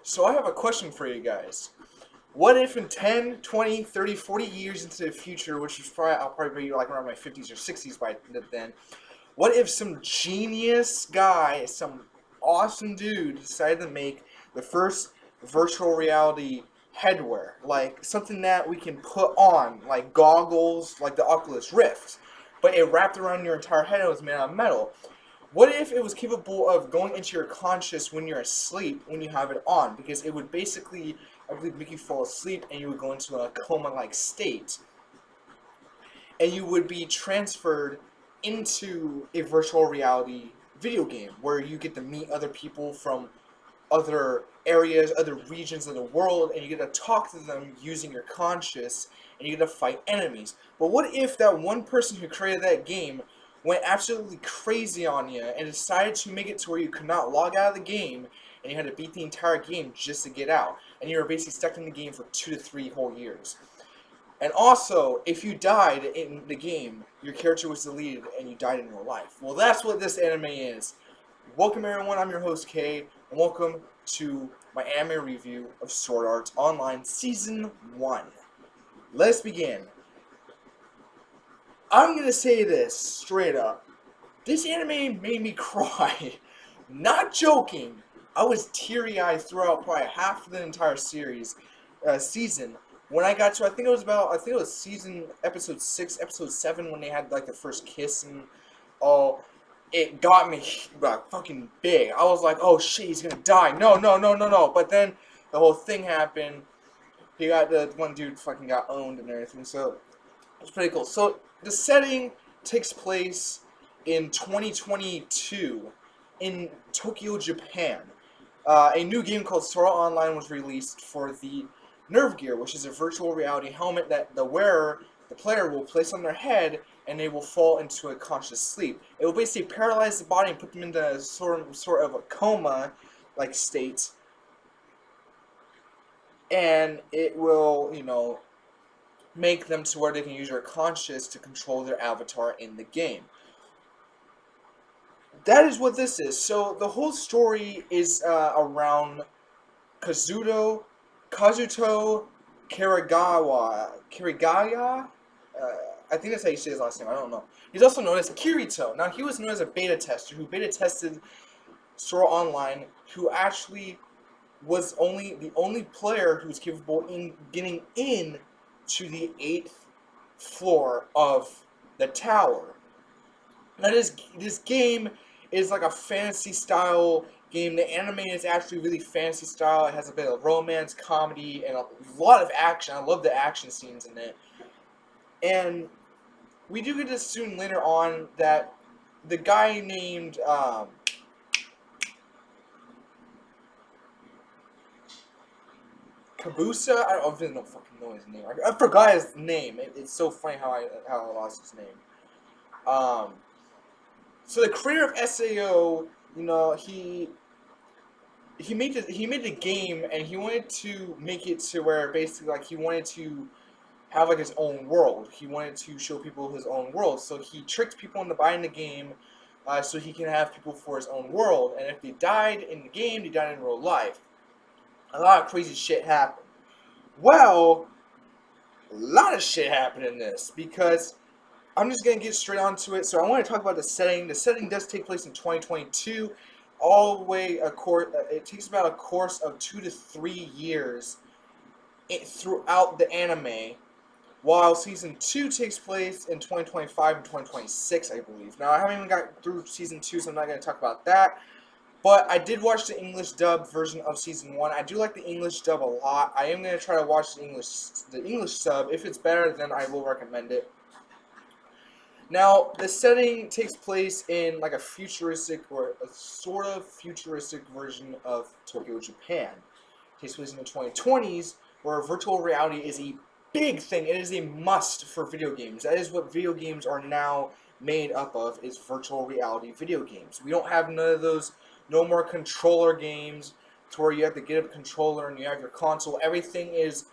So I have a question for you guys. What if in 10, 20, 30, 40 years into the future, which is probably, I'll probably be like around my 50s or 60s by then, what if some genius guy, some awesome dude decided to make the first virtual reality headwear? Like something that we can put on, like goggles, like the Oculus Rift, but it wrapped around your entire head and it was made out of metal. What if it was capable of going into your conscious when you're asleep when you have it on? Because it would basically, I believe, make you fall asleep and you would go into a coma-like state, and you would be transferred into a virtual reality video game where you get to meet other people from other areas, other regions of the world, and you get to talk to them using your conscious, and you get to fight enemies. But what if that one person who created that game went absolutely crazy on you and decided to make it to where you could not log out of the game, and you had to beat the entire game just to get out, and you were basically stuck in the game for 2 to 3 whole years? And also, if you died in the game, your character was deleted and you died in real life. Well, that's what this anime is. Welcome everyone, I'm your host Kay, and welcome to my anime review of Sword Art Online Season 1. Let's begin. I'm gonna say this straight up. This anime made me cry. Not joking. I was teary-eyed throughout probably half of the entire season. When I got to, I think it was season episode 6, episode 7, when they had like the first kiss and all. It got me like fucking big. I was like, oh shit, he's gonna die. No, no, no, no, no. But then the whole thing happened. He got the one dude fucking got owned and everything. So it's pretty cool. So the setting takes place in 2022 in Tokyo, Japan. A new game called Sword Art Online was released for the Nerve Gear, which is a virtual reality helmet that the wearer, the player, will place on their head, and they will fall into a conscious sleep. It will basically paralyze the body and put them into a sort of a coma-like state, and it will, make them to where they can use their conscious to control their avatar in the game. That is what this is. So the whole story is around Kazuto, Kazuto Kirigaya. I think that's how you say his last name. I don't know. He's also known as Kirito. Now he was known as a beta tester who beta tested Sword Art Online, who actually was only the only player who was capable in getting in to the 8th floor of the tower. Now this game is like a fantasy style game. The anime is actually really fantasy style. It has a bit of romance, comedy, and a lot of action. I love the action scenes in it. And we do get to soon later on that the guy named Kabusa. I don't really don't fucking know his name. I forgot his name. It's so funny how I lost his name. Um, so the creator of SAO, he made the game, and he wanted to make it to where basically like he wanted to have like his own world. He wanted to show people his own world. So he tricked people into buying the game, so he can have people for his own world. And if they died in the game, they died in real life. A lot of crazy shit happened. Well, a lot of shit happened in this because I'm just gonna get straight onto it. So I want to talk about the setting. The setting does take place in 2022, all the way it takes about a course of 2 to 3 years throughout the anime, while season 2 takes place in 2025 and 2026, I believe. Now I haven't even got through season 2, so I'm not gonna talk about that. But I did watch the English dub version of season 1. I do like the English dub a lot. I am gonna try to watch the English sub. If it's better, then I will recommend it. Now, the setting takes place in like a futuristic or a sort of futuristic version of Tokyo, Japan. It takes place in the 2020s, where virtual reality is a big thing. It is a must for video games. That is what video games are now made up of, is virtual reality video games. We don't have none of those, no more controller games to where you have to get a controller and you have your console. Everything is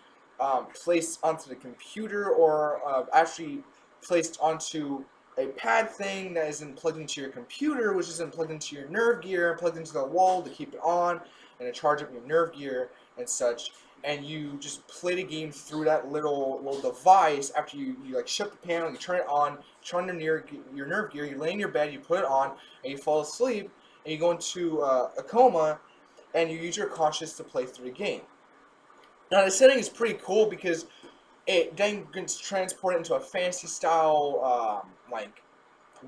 placed onto the computer, or actually placed onto a pad thing that isn't plugged into your computer, which isn't plugged into your nerve gear, plugged into the wall to keep it on. and to charge up your nerve gear and such. And you just play the game through that little device. After you like shut the panel, you turn it on, turn on your nerve gear, you lay in your bed, you put it on, and you fall asleep, and you go into a coma, and you use your conscious to play through the game. Now the setting is pretty cool because it then gets transported into a fantasy style like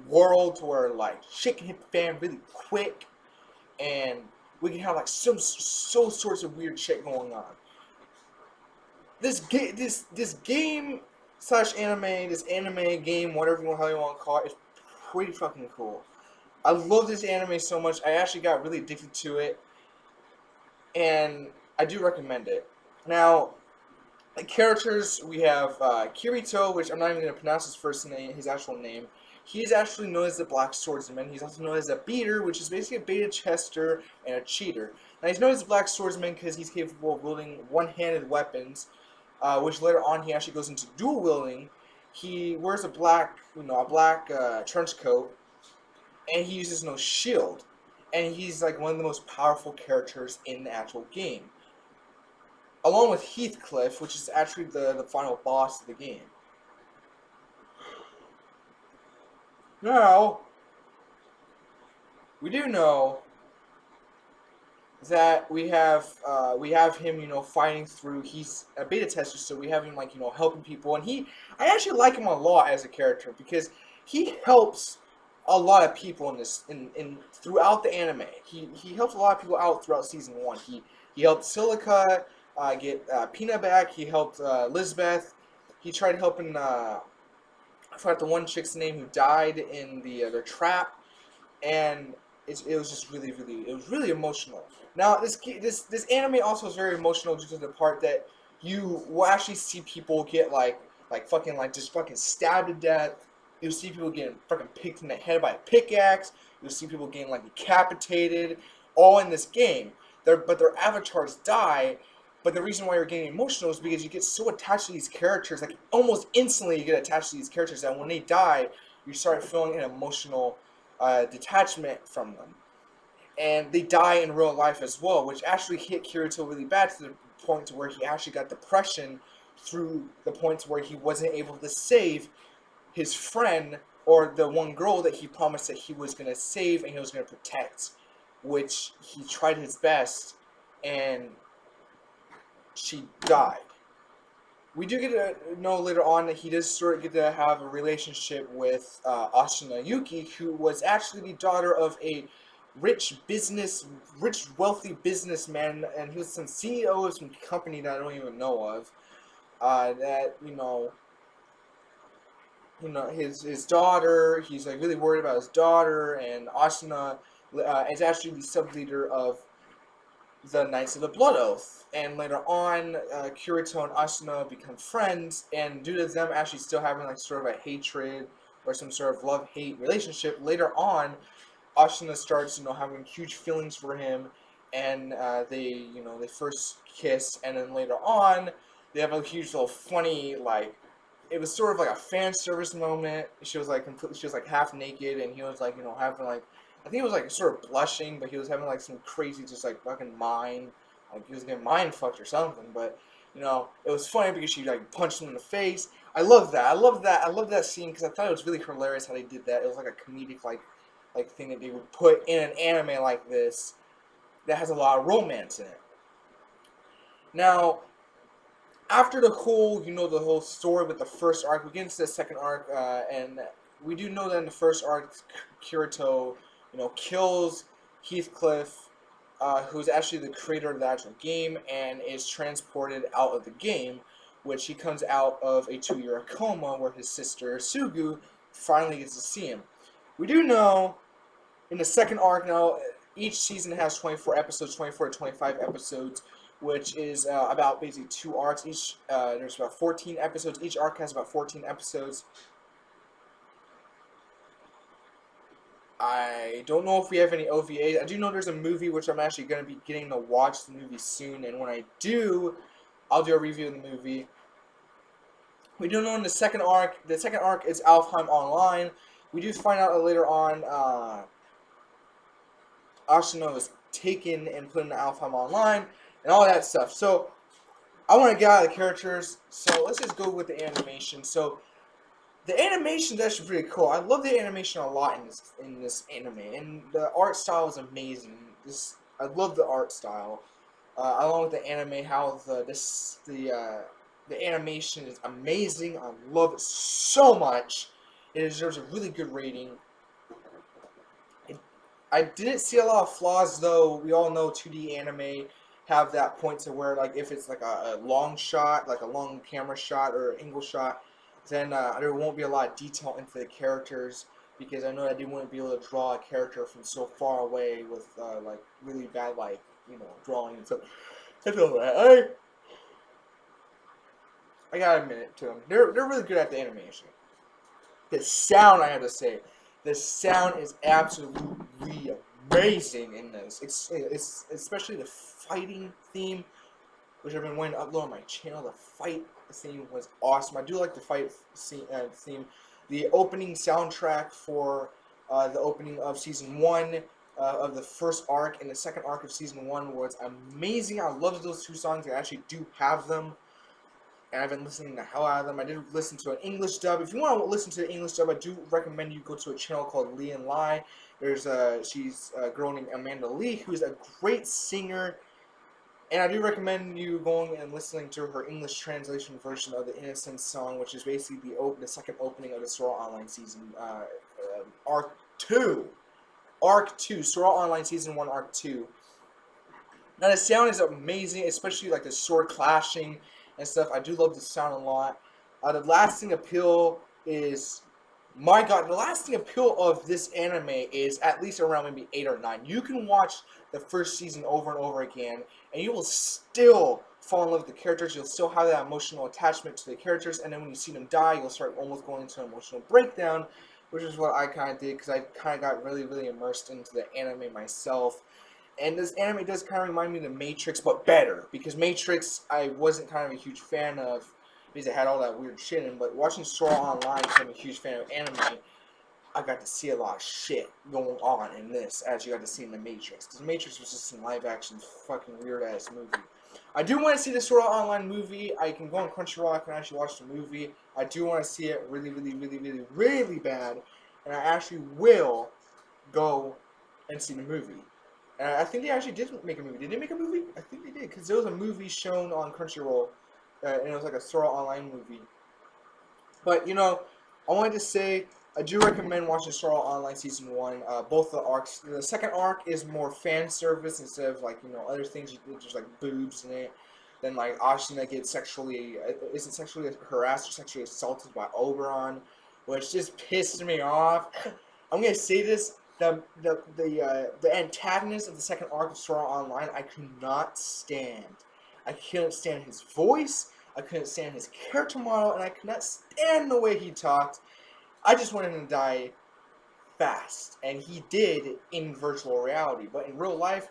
world where like shit can hit the fan really quick, and we can have like some sorts of weird shit going on. This game slash anime, this anime game, whatever you want to call it, is pretty fucking cool. I love this anime so much. I actually got really addicted to it, and I do recommend it. Now, the characters we have Kirito, which I'm not even gonna pronounce his first name, his actual name. He's actually known as the Black Swordsman. He's also known as a beater, which is basically a beta tester and a cheater. Now he's known as the Black Swordsman because he's capable of wielding one-handed weapons, which later on he actually goes into dual wielding. He wears a black trench coat, and he uses no shield. And he's like one of the most powerful characters in the actual game, along with Heathcliff, which is actually the final boss of the game. Now, we do know that we have him, fighting through. He's a beta tester, so we have him like helping people, and I actually like him a lot as a character because he helps a lot of people in this in throughout the anime. He helps a lot of people out throughout season one. He helped Silica get Pina back. He helped Lisbeth. He tried helping I forgot the one chick's name who died in the trap, and it was just it was really emotional. Now this anime also is very emotional due to the part that you will actually see people get fucking like just fucking stabbed to death. You'll see people getting fucking picked in the head by a pickaxe. You'll see people getting like decapitated, all in this game. But their avatars die. But the reason why you're getting emotional is because you get so attached to these characters, like almost instantly you get attached to these characters that when they die, you start feeling an emotional detachment from them. And they die in real life as well, which actually hit Kirito really bad to the point to where he actually got depression through the point to where he wasn't able to save his friend or the one girl that he promised that he was going to save and he was going to protect, which he tried his best, and she died. We do get to know later on that he does sort of get to have a relationship with Ashina Yuki, who was actually the daughter of a rich, wealthy businessman, and he was some CEO of some company that I don't even know of. That his daughter. He's like really worried about his daughter, and Ashina is actually the sub leader of the Knights of the Blood Oath. And later on, Kirito and Ashina become friends, and due to them actually still having like sort of a hatred or some sort of love-hate relationship, later on, Ashina starts having huge feelings for him, and they first kiss, and then later on, they have a huge little funny like. It was sort of like a fan service moment. She was like half naked, and he was like having like I think it was like sort of blushing, but he was having like some crazy just like fucking mind, like he was getting mind fucked or something. But it was funny because she like punched him in the face. I love that. I love that. I love that scene because I thought it was really hilarious how they did that. It was like a comedic like thing that they would put in an anime like this that has a lot of romance in it. Now, after the whole story with the first arc, we get into the second arc, and we do know that in the first arc, Kirito, kills Heathcliff, who's actually the creator of the actual game, and is transported out of the game, which he comes out of a 2-year coma where his sister Sugu finally gets to see him. We do know in the second arc now, each season has 24 episodes, 24 to 25 episodes, which is about basically 2 arcs. There's about 14 episodes. Each arc has about 14 episodes. I don't know if we have any OVAs. I do know there's a movie which I'm actually going to be getting to watch the movie soon, and when I do, I'll do a review of the movie. We do know in the second arc is Alfheim Online. We do find out later on Ashina is taken and put into Alfheim Online and all that stuff. So I want to get out of the characters. So let's just go with the animation. So the animation is actually pretty cool. I love the animation a lot in this anime, and the art style is amazing. I love the art style, along with the anime. How the animation is amazing. I love it so much. It deserves a really good rating. I didn't see a lot of flaws though. We all know 2D anime have that point to where like if it's like a long shot, like a long camera shot or angle shot, then there won't be a lot of detail into the characters because I know that they wouldn't be able to draw a character from so far away with like really bad like drawing and stuff. I feel that I gotta admit it to them. They're really good at the animation. The sound, I have to say, the sound is absolutely amazing in this. It's especially the fighting theme, which I've been wanting to upload on my channel. The fight theme was awesome. I do like the fight theme. The opening soundtrack for the opening of season 1 of the first arc and the second arc of season 1 was amazing. I love those two songs. I actually do have them. And I've been listening the hell out of them. I did listen to an English dub. If you want to listen to the English dub, I do recommend you go to a channel called Lee and Lai. She's a girl named Amanda Lee, who's a great singer. And I do recommend you going and listening to her English translation version of the Innocence song, which is basically the second opening of the Sword Art Online season, Arc 2. Arc 2, Sword Art Online Season 1, Arc 2. Now the sound is amazing, especially like the sword clashing and stuff. I do love the sound a lot. The lasting appeal is, my god, the lasting appeal of this anime is at least around maybe 8 or 9. You can watch the first season over and over again, and you will still fall in love with the characters. You'll still have that emotional attachment to the characters, and then when you see them die, you'll start almost going into an emotional breakdown, which is what I kind of did, because I kind of got really, really immersed into the anime myself. And this anime does kind of remind me of The Matrix, but better. Because Matrix, I wasn't kind of a huge fan of, because it had all that weird shit in. But watching Sword Art Online, because I'm a huge fan of anime, I got to see a lot of shit going on in this, as you got to see in The Matrix. Because The Matrix was just a live-action, fucking weird-ass movie. I do want to see the Sword Art Online movie. I can go on Crunchyroll, I can actually watch the movie. I do want to see it really, really, really, really, really bad. And I actually will go and see the movie. I think they actually did make a movie. Did they make a movie? I think they did, because there was a movie shown on Crunchyroll, and it was like a Sword Art Online movie. But, I wanted to say, I do recommend watching Sword Art Online Season 1. Both the arcs. The second arc is more fan service instead of, like, other things, just like boobs in it. Then, like, Ashina gets isn't sexually harassed or sexually assaulted by Oberon, which just pissed me off. I'm gonna say this. The antagonist of the second arc of Sword Art Online, I could not stand. I couldn't stand his voice, I couldn't stand his character model, and I could not stand the way he talked. I just wanted him to die fast, and he did in virtual reality. But in real life,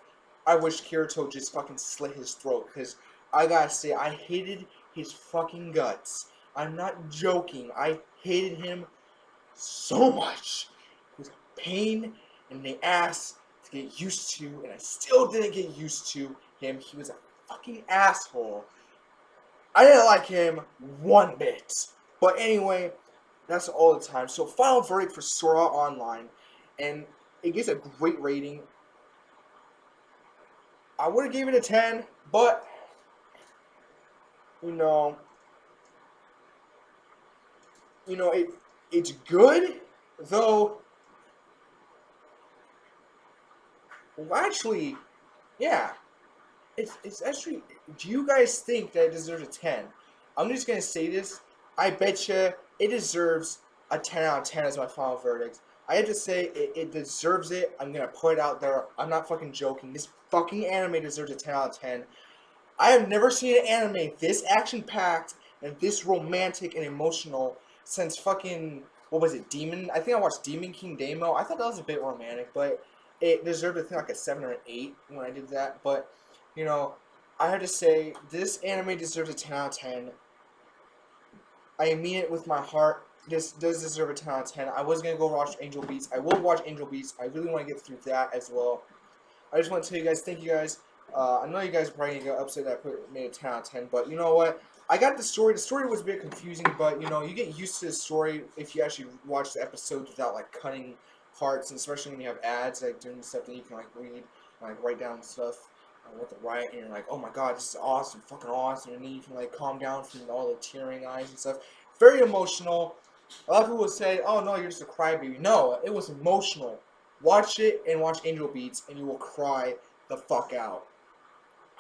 I wish Kirito just fucking slit his throat, because I gotta say, I hated his fucking guts. I'm not joking, I hated him so much. Pain in the ass to get used to, and I still didn't get used to him. He was a fucking asshole. I didn't like him one bit. But anyway, that's all the time. So final verdict for Sword Art Online, and it gets a great rating. I would have given it a 10, but it's good, though. Well, actually, yeah. It's actually. Do you guys think that it deserves a 10? I'm just gonna say this. I bet you it deserves a 10 out of 10 as my final verdict. I have to say it deserves it. I'm gonna put it out there. I'm not fucking joking. This fucking anime deserves a 10 out of 10. I have never seen an anime this action-packed and this romantic and emotional since fucking, what was it, Demon? I think I watched Demon King Daimyo. I thought that was a bit romantic, but it deserved, I think, like a 7 or an 8 when I did that. But, I have to say, this anime deserves a 10 out of 10. I mean it with my heart. This does deserve a 10 out of 10. I was going to go watch Angel Beats. I will watch Angel Beats. I really want to get through that as well. I just want to tell you guys, thank you guys. I know you guys are probably gonna get upset that I made a 10 out of 10, but you know what? I got the story. The story was a bit confusing, but you know, you get used to the story if you actually watch the episodes without like cutting parts, and especially when you have ads like doing stuff that you can like read, like write down stuff what to write, and you're like, oh my god, this is awesome, fucking awesome, and then you can like calm down from all the tearing eyes and stuff. Very emotional. A lot of people would say, oh no, you're just a crybaby. No, it was emotional. Watch it and watch Angel Beats, and you will cry the fuck out.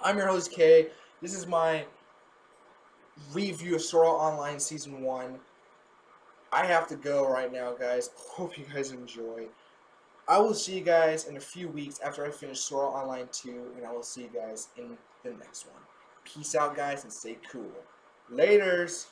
I'm your host Kay. This is my review of Sword Art Online Season 1. I have to go right now, guys. Hope you guys enjoy. I will see you guys in a few weeks after I finish Sword Art Online 2, and I will see you guys in the next one. Peace out, guys, and stay cool. Laters!